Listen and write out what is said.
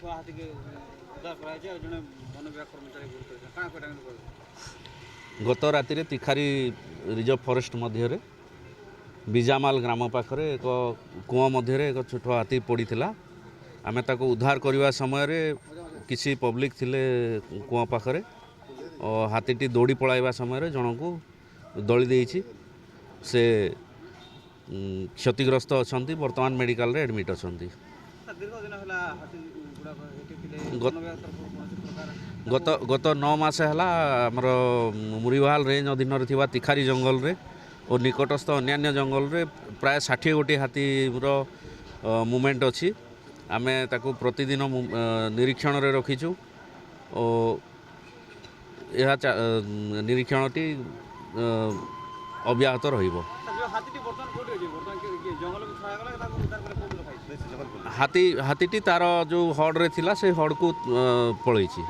छुआ हाथी के उद्धार कराई जड़े वन विभाग कर्मचारी गुरुतर क्या कटा गत राति तिखारी रिजर्व फॉरेस्ट मध्य बिजामाल ग्राम पाखरे एक कूआ मध्य एक छोट हाथी पड़ा आम ताको उद्धार करने समय किसी पब्लिक थिले कूआ पाखरे और हाथीटी दौड़ी पलाइबा समय जन को दली देछि से क्षतिग्रस्त अच्छा बर्तमान मेडिकल रे एडमिट अच्छा दीर्घ दिन है हाथी गत गत 9 मास है आमर मुरीवाल रेंज अधीन थिबा तिखारी जंगल रे और निकटस्थ अन्य जंगल रे प्राय 60 गोटी हाथीर मूवमेंट अच्छी आमे ताकू प्रतिदिन निरीक्षण रे रखीचु और यह निरीक्षणटी अब्याहत रहिबो। हाथीटी तार जो हड रे थिला से हड को पलैछि।